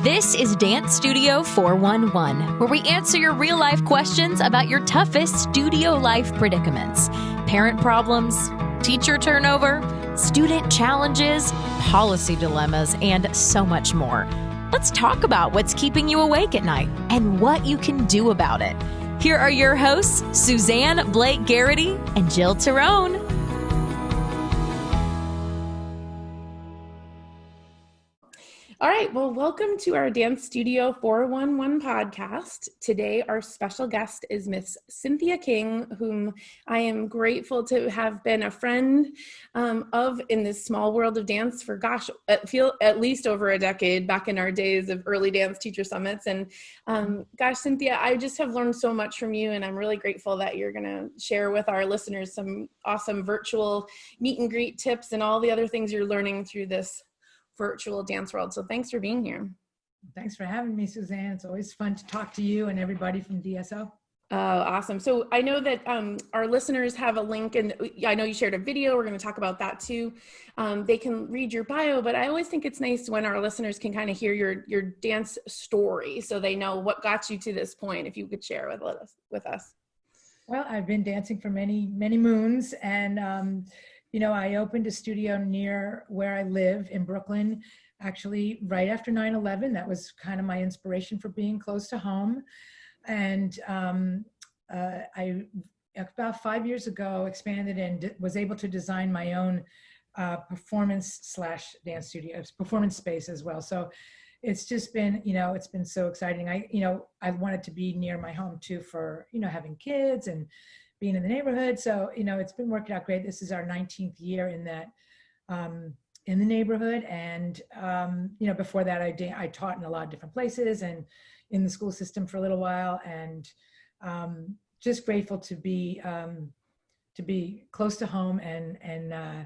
This is Dance Studio 411, where we answer your real-life questions about your toughest studio life predicaments. Parent problems, teacher turnover, student challenges, policy dilemmas, and so much more. Let's talk about what's keeping you awake at night and what you can do about it. Here are your hosts, Suzanne Blake Garrity and Jill Tyrone. All right, well, welcome to our Dance Studio 411 podcast. Today, our special guest is Miss Cynthia King, whom I am grateful to have been a friend of in this small world of dance for, at least over a decade, back in our days of early dance teacher summits. And Cynthia, I just have learned so much from you, and I'm really grateful that you're going to share with our listeners some awesome virtual meet and greet tips and all the other things you're learning through this virtual dance world. So thanks for being here. Thanks for having me, Suzanne. It's always fun to talk to you and everybody from DSO. Oh, awesome. So I know that our listeners have a link, and I know you shared a video. We're going to talk about that too. They can read your bio, but I always think it's nice when our listeners can kind of hear your dance story so they know what got you to this point, if you could share with us. Well, I've been dancing for many, many moons, and I opened a studio near where I live in Brooklyn, actually right after 9/11. That was kind of my inspiration for being close to home. And I, about 5 years ago, expanded and was able to design my own performance/dance studio, performance space as well. So it's just been, it's been so exciting. I wanted to be near my home too for, having kids and being in the neighborhood. So, it's been working out great. This is our 19th year in that, in the neighborhood. And, before that, I taught in a lot of different places and in the school system for a little while, and just grateful to be close to home and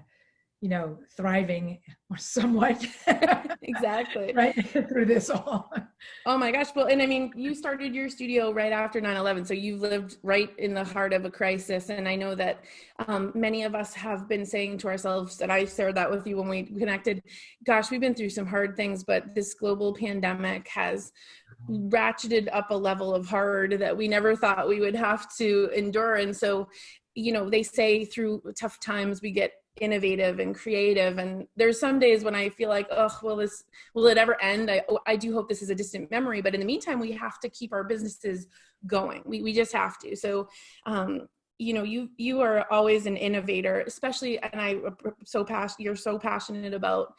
thriving somewhat. Exactly. Right through this all. Oh my gosh. Well, and I mean, you started your studio right after 9/11. So you've lived right in the heart of a crisis. And I know that many of us have been saying to ourselves, and I shared that with you when we connected, gosh, we've been through some hard things, but this global pandemic has ratcheted up a level of hard that we never thought we would have to endure. And so, they say through tough times, we get innovative and creative. And there's some days when I feel like, oh, will it ever end? I do hope this is a distant memory, but in the meantime, we have to keep our businesses going. We just have to. So, you are always an innovator, especially, and you're so passionate about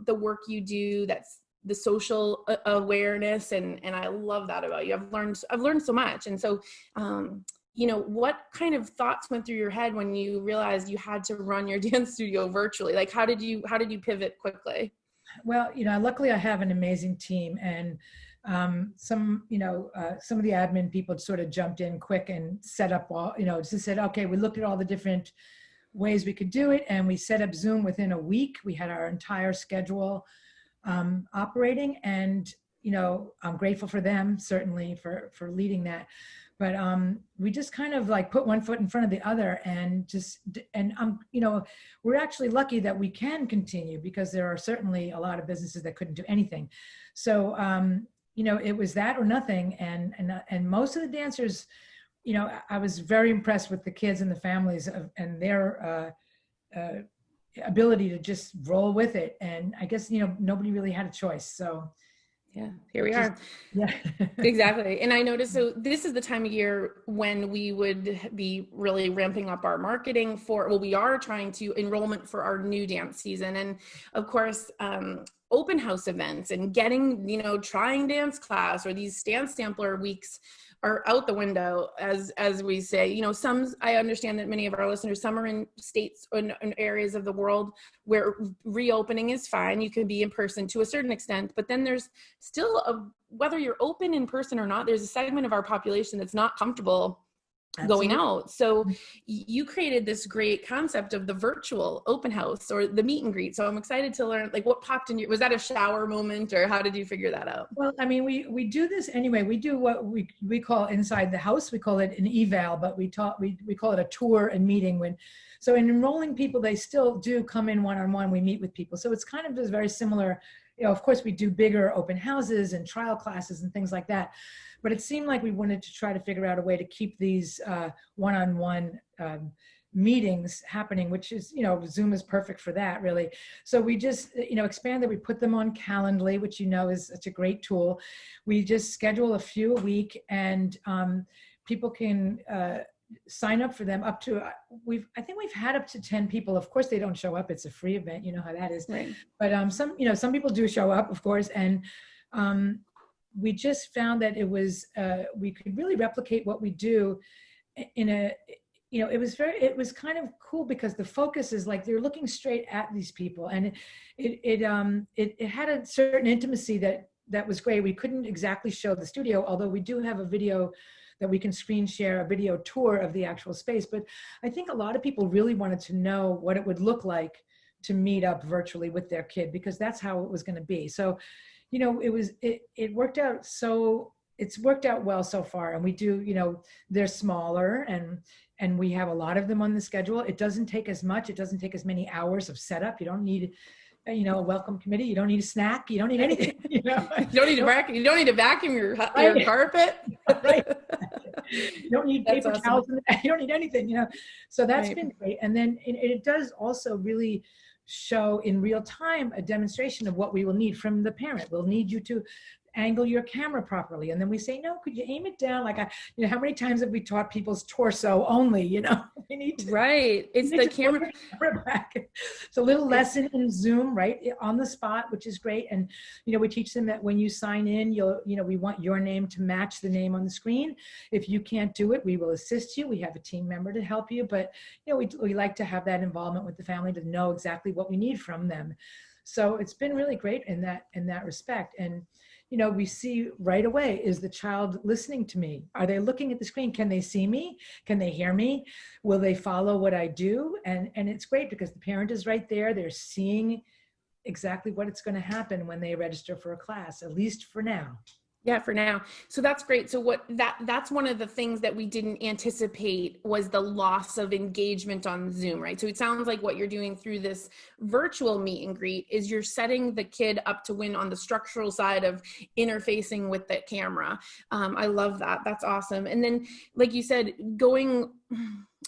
the work you do. That's the social awareness. And I love that about you. I've learned so much. And so, what kind of thoughts went through your head when you realized you had to run your dance studio virtually? Like, how did you pivot quickly? Well, luckily I have an amazing team, and some of the admin people sort of jumped in quick and set up all, just said, okay, we looked at all the different ways we could do it, and we set up Zoom within a week. We had our entire schedule operating, and, I'm grateful for them, certainly for leading that. But we just kind of like put one foot in front of the other, and we're actually lucky that we can continue, because there are certainly a lot of businesses that couldn't do anything. So, it was that or nothing. And most of the dancers, I was very impressed with the kids and the families and their ability to just roll with it. And I guess, nobody really had a choice. So. Yeah, here we are. Yeah, exactly. And I noticed, so this is the time of year when we would be really ramping up our marketing we are trying to enrollment for our new dance season. And of course, open house events and getting, trying dance class or these dance sampler weeks are out the window, as we say. I understand that many of our listeners, some are in states and areas of the world where reopening is fine. You can be in person to a certain extent, but then there's still whether you're open in person or not, there's a segment of our population that's not comfortable going out. So you created this great concept of the virtual open house or the meet and greet. So I'm excited to learn, like, what popped in was that a shower moment, or how did you figure that out? Well, I mean, we do this anyway. We do what we call inside the house. We call it an eval, but we call it a tour and meeting. So in enrolling people, they still do come in one-on-one. We meet with people. So it's kind of just very similar of course we do bigger open houses and trial classes and things like that. But it seemed like we wanted to try to figure out a way to keep these one-on-one meetings happening, which is, Zoom is perfect for that, really. So we just, expanded. We put them on Calendly, which is such a great tool. We just schedule a few a week, and people can sign up for them up to, I think we've had up to 10 people. Of course, they don't show up. It's a free event. You know how that is. Right. But some people do show up, of course. And we just found that it was, we could really replicate what we do in a, it was kind of cool because the focus is like they're looking straight at these people, and it had a certain intimacy that was great. We couldn't exactly show the studio, although we do have a video that we can screen share, a video tour of the actual space. But I think a lot of people really wanted to know what it would look like to meet up virtually with their kid, because that's how it was going to be. So, it worked out. So it's worked out well so far. And we do, they're smaller, and we have a lot of them on the schedule. It doesn't take as much. It doesn't take as many hours of setup. You don't need, a welcome committee. You don't need a snack. You don't need anything. You don't need to vacuum. You don't need to vacuum your carpet. Right. You don't need paper towels. Awesome. You don't need anything. So that's been great. And then it does also really show in real time a demonstration of what we will need from the parent. We'll need you to angle your camera properly, and then we say, no, could you aim it down? Like, how many times have we taught people's torso only? We need to, right. It's the camera back. It's a little lesson in Zoom, right, on the spot, which is great. And we teach them that when you sign in, we want your name to match the name on the screen. If you can't do it, we will assist you. We have a team member to help you, but we like to have that involvement with the family to know exactly what we need from them. So it's been really great in that respect. And we see right away, is the child listening to me? Are they looking at the screen? Can they see me? Can they hear me? Will they follow what I do? And it's great because the parent is right there. They're seeing exactly what it's going to happen when they register for a class, at least for now. Yeah, for now. So that's great. So that's one of the things that we didn't anticipate was the loss of engagement on Zoom, right? So it sounds like what you're doing through this virtual meet and greet is you're setting the kid up to win on the structural side of interfacing with the camera. I love that. That's awesome. And then, like you said, going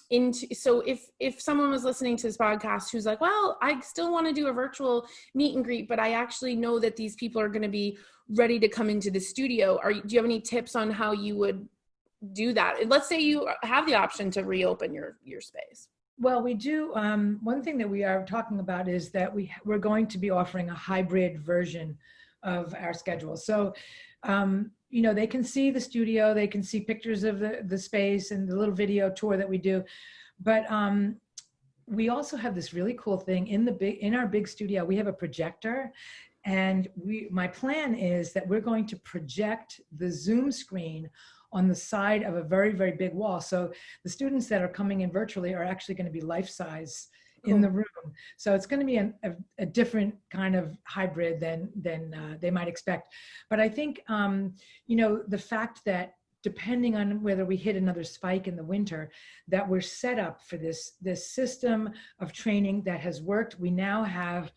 into, so if someone was listening to this podcast who's like, well, I still want to do a virtual meet and greet, but I actually know that these people are going to be ready to come into the studio. Do you have any tips on how you would do that? And let's say you have the option to reopen your space. Well, we do. One thing that we are talking about is that we're going to be offering a hybrid version of our schedule. So, they can see the studio, they can see pictures of the space and the little video tour that we do. But we also have this really cool thing in our big studio. We have a projector. And my plan is that we're going to project the Zoom screen on the side of a very, very big wall. So the students that are coming in virtually are actually going to be life-size in the room. So it's going to be a different kind of hybrid than they might expect. But I think, the fact that depending on whether we hit another spike in the winter, that we're set up for this system of training that has worked. We now have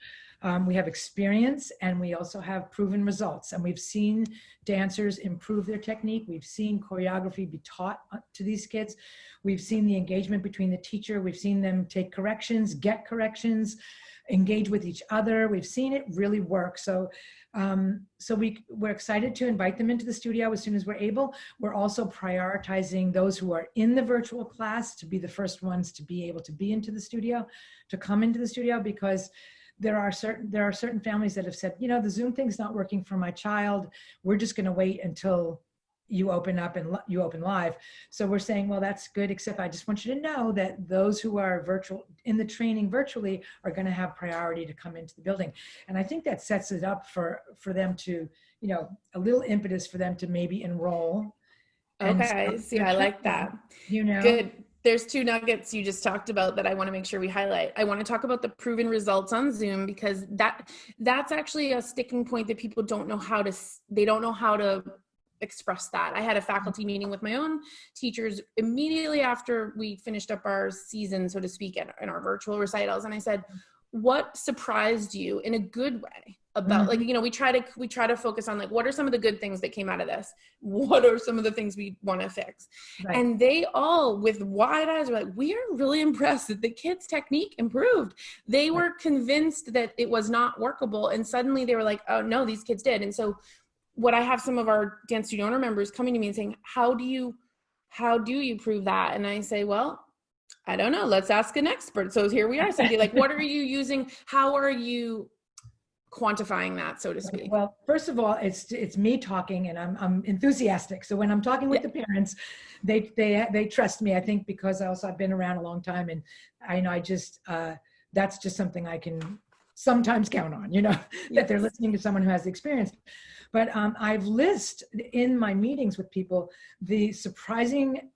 we have experience, and we also have proven results. And we've seen dancers improve their technique. We've seen choreography be taught to these kids. We've seen the engagement between the teacher. We've seen them take corrections, get corrections, engage with each other. We've seen it really work. So we're excited to invite them into the studio as soon as we're able. We're also prioritizing those who are in the virtual class to be the first ones to be able to be into the studio, to come into the studio, because there are certain families that have said, the Zoom thing's not working for my child. We're just going to wait until you open up and you open live. So we're saying, well, that's good, except I just want you to know that those who are in the training virtually are going to have priority to come into the building. And I think that sets it up for them to, a little impetus for them to maybe enroll. Okay. See, I like that. Good. There's two nuggets you just talked about that I want to make sure we highlight. I want to talk about the proven results on Zoom, because that's actually a sticking point that people don't know how to express that. I had a faculty meeting with my own teachers immediately after we finished up our season, so to speak, in our virtual recitals. And I said, what surprised you in a good way about like, we try to focus on like, what are some of the good things that came out of this? What are some of the things we want to fix? Right. And they all with wide eyes were like, we are really impressed that the kids' technique improved. They were convinced that it was not workable. And suddenly they were like, oh no, these kids did. And so what I have some of our dance studio owner members coming to me and saying, how do you prove that? And I say, well, I don't know. Let's ask an expert. So here we are, Cynthia, like, what are you using? How are you quantifying that, so to speak? Well, first of all, it's me talking, and I'm enthusiastic. So when I'm talking with the parents, they trust me. I think because I've been around a long time, and I just that's just something I can sometimes count on. That they're listening to someone who has the experience. But I've listed in my meetings with people the surprising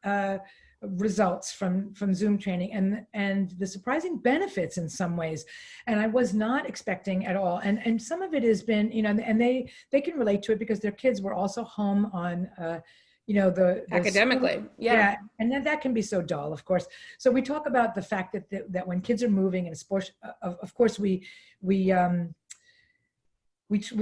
results from Zoom training and the surprising benefits in some ways. And I was not expecting at all. And some of it has been, and they can relate to it because their kids were also home on, the academically. School. Yeah. And then that can be so dull, of course. So we talk about the fact that when kids are moving, and sports, of course, we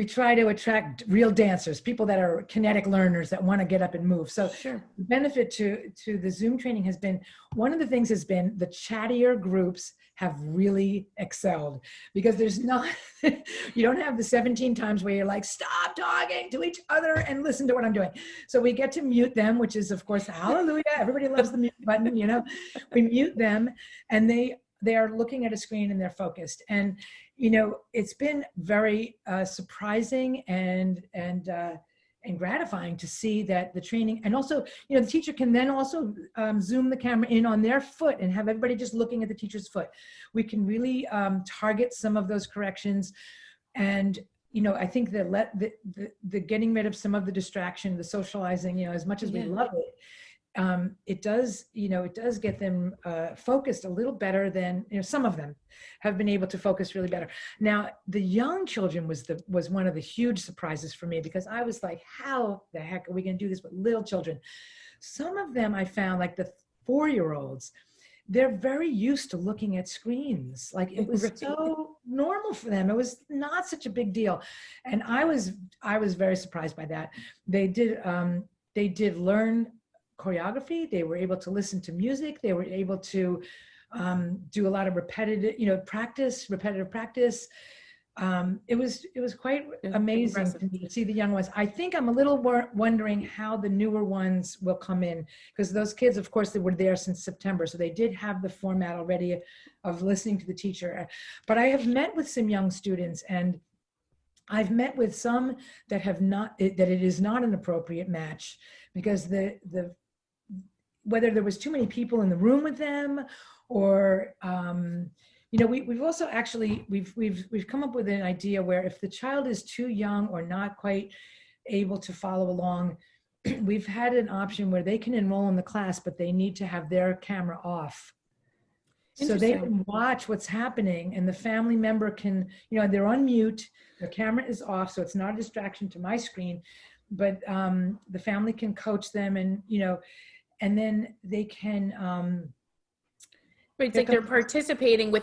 try to attract real dancers, people that are kinetic learners that want to get up and move. So the benefit to the Zoom training has been, one of the things has been the chattier groups have really excelled because there's not, you don't have the 17 times where you're like, stop talking to each other and listen to what I'm doing. So we get to mute them, which is of course, hallelujah. Everybody loves the mute button, we mute them and they are looking at a screen and they're focused. And it's been very surprising and gratifying to see that the training, and also, the teacher can then also zoom the camera in on their foot and have everybody just looking at the teacher's foot. We can really target some of those corrections. And, I think that the getting rid of some of the distraction, the socializing, as much as we love it, it does get them focused a little better than, some of them have been able to focus really better. Now, the young children was one of the huge surprises for me because I was like, how the heck are we going to do this with little children? Some of them I found, like the 4-year-olds, they're very used to looking at screens. Like it was so normal for them. It was not such a big deal. And I was very surprised by that. They did learn choreography. They were able to listen to music. They were able to do a lot of repetitive practice. It was quite amazing to me to see the young ones. I think I'm a little wondering how the newer ones will come in, because those kids, of course, they were there since September, so they did have the format already of listening to the teacher. But I have met with some young students, and I've met with some that have not, that it is not an appropriate match because whether there was too many people in the room with them, or we've also actually we've come up with an idea where if the child is too young or not quite able to follow along, we've had an option where they can enroll in the class, but they need to have their camera off. So they can watch what's happening, and the family member can, they're on mute, their camera is off, so it's not a distraction to my screen, but the family can coach them, and and then they can it's like they're participating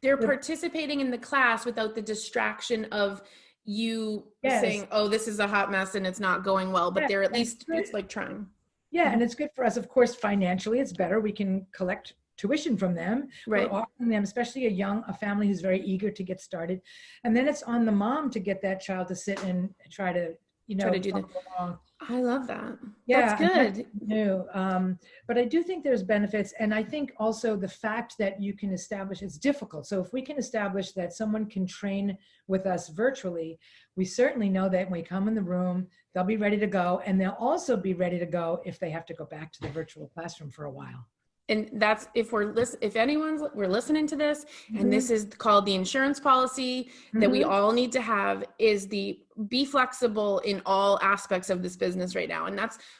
participating in the class without the distraction of you saying, oh, this is a hot mess and it's not going well, but they're at least, it's like trying. And it's good for us, of course. Financially, it's better. We can collect tuition from them. Right. We're offering them, especially a family who's very eager to get started. And then it's on the mom to get that child to sit and try to do that. Along. I love that. Yeah, that's good. But I do think there's benefits. And I think also the fact that you can establish, it's difficult. So if we can establish that someone can train with us virtually, we certainly know that when we come in the room, they'll be ready to go. And they'll also be ready to go if they have to go back to the virtual classroom for a while. And that's, if we're listening to this, and this is called the insurance policy that we all need to have, is be flexible in all aspects of this business right now. And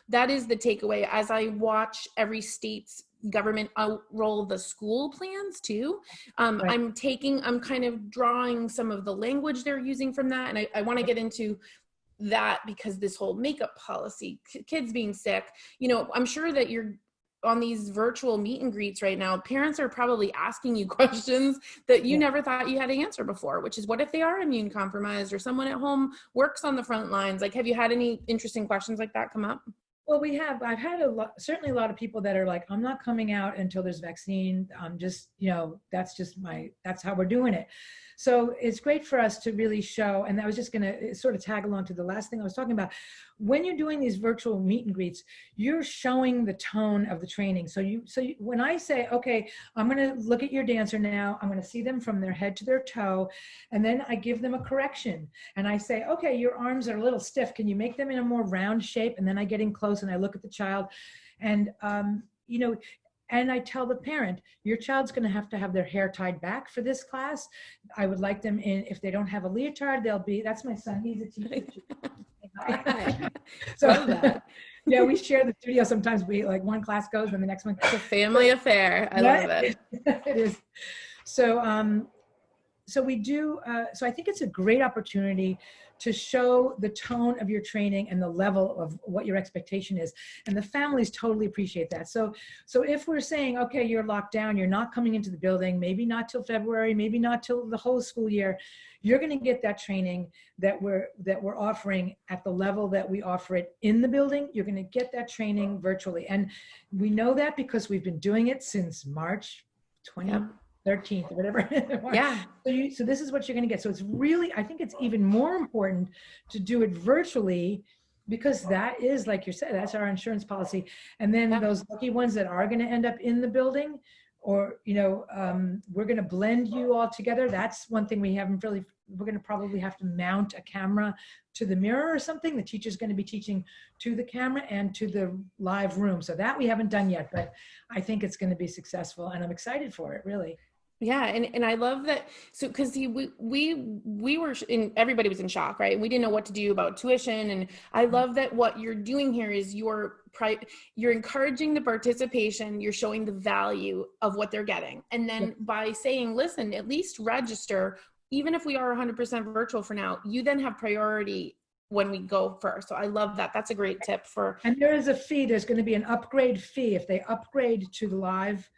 that is the takeaway. As I watch every state's government outroll the school plans too, I'm kind of drawing some of the language they're using from that. And I want to get into that because this whole makeup policy, kids being sick, I'm sure that on these virtual meet and greets right now, parents are probably asking you questions that you never thought you had to answer before, which is, what if they are immune compromised or someone at home works on the front lines? Like, have you had any interesting questions like that come up? Well, I've had certainly a lot of people that are like, I'm not coming out until there's vaccine. I'm just, that's how we're doing it. So it's great for us to really show, and I was just going to sort of tag along to the last thing I was talking about. When you're doing these virtual meet and greets, you're showing the tone of the training. So when I say, okay, I'm going to look at your dancer now, I'm going to see them from their head to their toe, and then I give them a correction. And I say, okay, your arms are a little stiff. Can you make them in a more round shape? And then I get in close and I look at the child, and, and I tell the parent, your child's going to have their hair tied back for this class. I would like them in, if they don't have a leotard, that's my son. He's a teacher. So yeah, we share the studio sometimes. We like one class goes and the next one. It's a family affair. I love it. It is. So, so we do, so I think it's a great opportunity to show the tone of your training and the level of what your expectation is. And the families totally appreciate that. So if we're saying, okay, you're locked down, you're not coming into the building, maybe not till February, maybe not till the whole school year, you're going to get that training that we're offering at the level that we offer it in the building. You're going to get that training virtually. And we know that because we've been doing it since March 13th or whatever. Yeah. So this is what you're going to get. So it's really, I think it's even more important to do it virtually, because that is, like you said, that's our insurance policy. And then those lucky ones that are going to end up in the building, or, we're going to blend you all together. That's one thing we haven't really, we're going to probably have to mount a camera to the mirror or something. The teacher's going to be teaching to the camera and to the live room. So that we haven't done yet, but I think it's going to be successful, and I'm excited for it, really. Yeah. And I love that. So, cause we were everybody was in shock, right? We didn't know what to do about tuition. And I love that what you're doing here is you're encouraging the participation. You're showing the value of what they're getting. And then by saying, listen, at least register, even if we are 100% virtual for now, you then have priority when we go first. So I love that. That's a great tip and there is a fee. There's going to be an upgrade fee. If they upgrade to the live,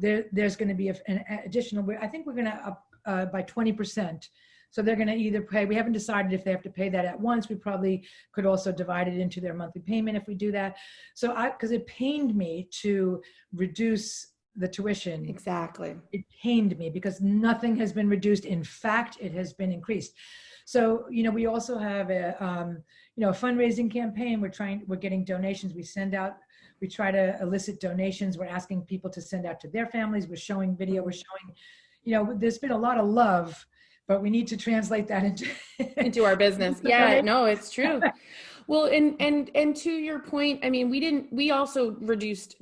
there's going to be an additional, I think we're going to up by 20%. So they're going to either pay, we haven't decided if they have to pay that at once. We probably could also divide it into their monthly payment if we do that. So because it pained me to reduce the tuition. Exactly. It pained me because nothing has been reduced. In fact, it has been increased. So, we also have a fundraising campaign. We're getting donations. We try to elicit donations. We're asking people to send out to their families. We're showing video. We're showing, there's been a lot of love, but we need to translate that into our business. Yeah, no, it's true. Well, and to your point, I mean, we also reduced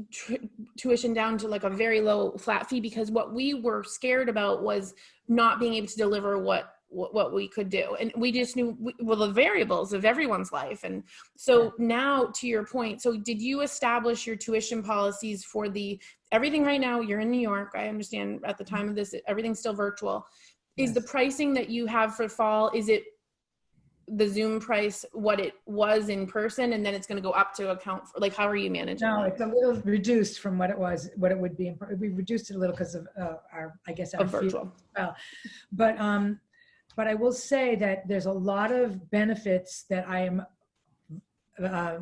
tuition down to like a very low flat fee, because what we were scared about was not being able to deliver what we could do. And we just knew, the variables of everyone's life. And so now, to your point, so did you establish your tuition policies for everything right now? You're in New York. I understand at the time of this, everything's still virtual. Is the pricing that you have for fall, is it the Zoom price what it was in person, and then it's going to go up to account for, like, how are you managing No, that? it's a little reduced from what it would be. We reduced it a little because of our virtual. Well, but I will say that there's a lot of benefits that I am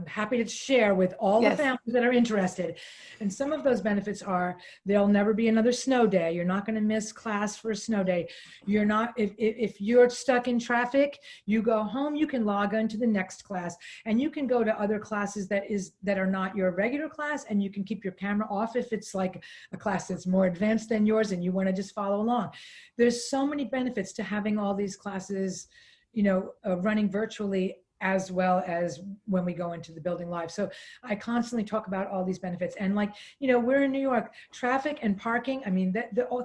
happy to share with all the families that are interested. And some of those benefits are, there'll never be another snow day. You're not going to miss class for a snow day. You're not, if you're stuck in traffic, you go home, you can log on to the next class, and you can go to other classes that are not your regular class, and you can keep your camera off if it's like a class that's more advanced than yours and you want to just follow along. There's so many benefits to having all these classes, running virtually, as well as when we go into the building live. So I constantly talk about all these benefits. And we're in New York, traffic and parking. I mean,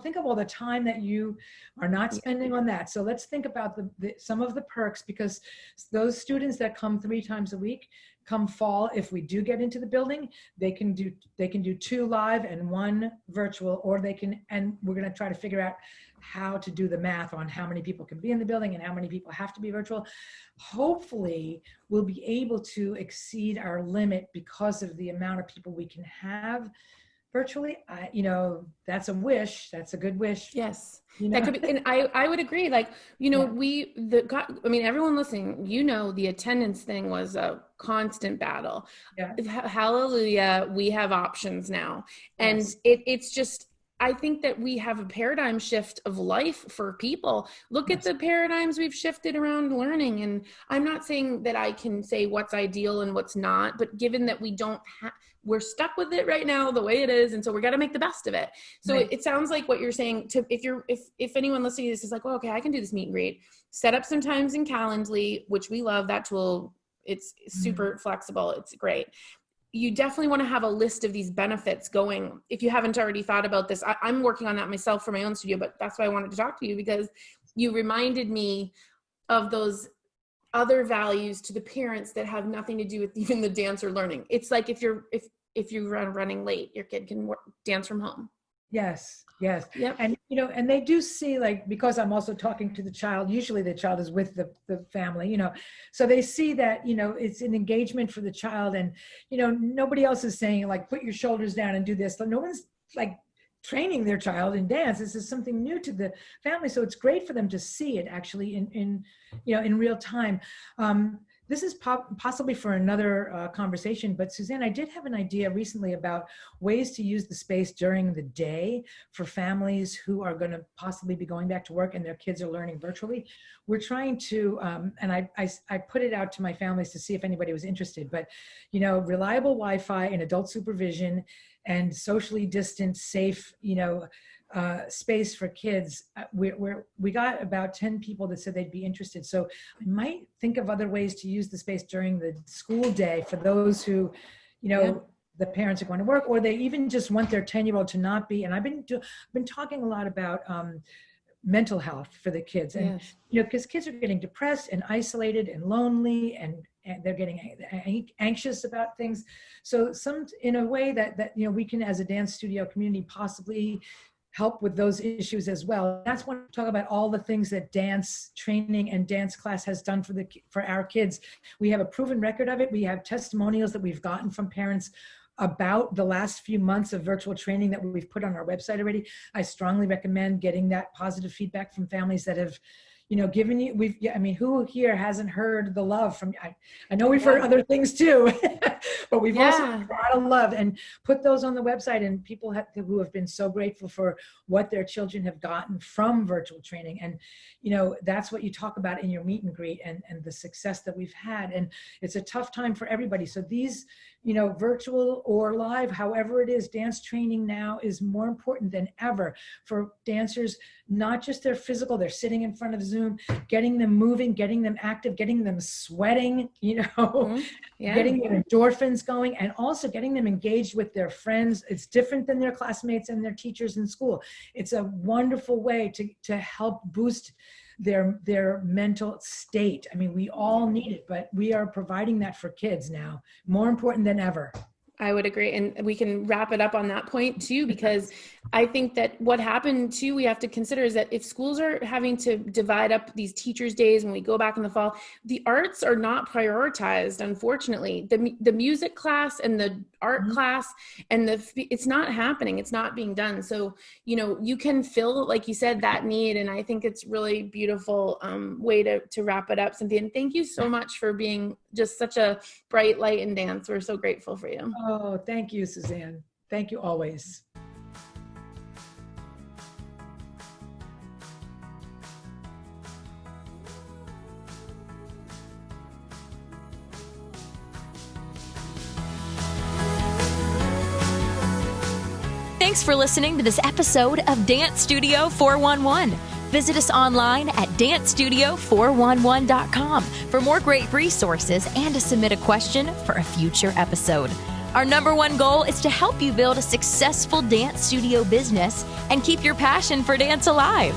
think of all the time that you are not spending on that. So let's think about some of the perks, because those students that come 3 times a week, come fall, if we do get into the building, they can do 2 live and 1 virtual, or and we're going to try to figure out how to do the math on how many people can be in the building and how many people have to be virtual. Hopefully we'll be able to exceed our limit because of the amount of people we can have virtually, that's a wish. That's a good wish. Yes. You know? That could be, and I would agree. Like, everyone listening, the attendance thing was a constant battle. Yeah. Hallelujah. We have options now. And Yes. it's just, I think that we have a paradigm shift of life for people. Look at the paradigms we've shifted around learning. And I'm not saying that I can say what's ideal and what's not, but given that we're stuck with it right now the way it is. And so we got to make the best of it. So it sounds like what you're saying if anyone listening to this is like, well, okay, I can do this meet and greet, set up some times in Calendly, which we love that tool. It's super flexible. It's great. You definitely want to have a list of these benefits going. If you haven't already thought about this, I'm working on that myself for my own studio, but that's why I wanted to talk to you, because you reminded me of those other values to the parents that have nothing to do with even the dance or learning. It's like if you're running late, your kid can dance from home. Yes. Yes. Yep. And, and they do see, like, because I'm also talking to the child, usually the child is with the family, so they see that, it's an engagement for the child, and, nobody else is saying, like, put your shoulders down and do this. No one's like training their child in dance. This is something new to the family. So it's great for them to see it actually in real time. This is possibly for another conversation, but Suzanne, I did have an idea recently about ways to use the space during the day for families who are going to possibly be going back to work and their kids are learning virtually. We're trying to, and I put it out to my families to see if anybody was interested, but, reliable Wi-Fi and adult supervision and socially distant, safe, space for kids. We got about 10 people that said they'd be interested. So I might think of other ways to use the space during the school day for those who, the parents are going to work, or they even just want their 10-year-old to not be. And I've been talking a lot about mental health for the kids, and because kids are getting depressed and isolated and lonely, and they're getting anxious about things. So in a way that we can, as a dance studio community, possibly help with those issues as well. That's when we talk about all the things that dance training and dance class has done for our kids. We have a proven record of it. We have testimonials that we've gotten from parents about the last few months of virtual training that we've put on our website already. I strongly recommend getting that positive feedback from families that have given you, who here hasn't heard the love from, I know we've heard other things too, but we've also heard a lot of love, and put those on the website, and people who have been so grateful for what their children have gotten from virtual training. And, that's what you talk about in your meet and greet, and the success that we've had. And it's a tough time for everybody. So these, virtual or live, however it is, dance training now is more important than ever for dancers, not just their physical, they're sitting in front of Zoom, getting them moving, getting them active, getting them sweating, getting their endorphins going, and also getting them engaged with their friends. It's different than their classmates and their teachers in school. It's a wonderful way to help boost their mental state. We all need it, but we are providing that for kids now, more important than ever. I would agree. And we can wrap it up on that point too, because I think that what happened too, we have to consider is that if schools are having to divide up these teachers' days when we go back in the fall, the arts are not prioritized, unfortunately. The music class and the art class and it's not happening. It's not being done. So, you can fill, like you said, that need. And I think it's really beautiful way to wrap it up, Cynthia. And thank you so much for being just such a bright light in dance. We're so grateful for you. Oh, thank you, Suzanne. Thank you always. Thanks for listening to this episode of Dance Studio 411. Visit us online at dancestudio411.com for more great resources and to submit a question for a future episode. Our number one goal is to help you build a successful dance studio business and keep your passion for dance alive.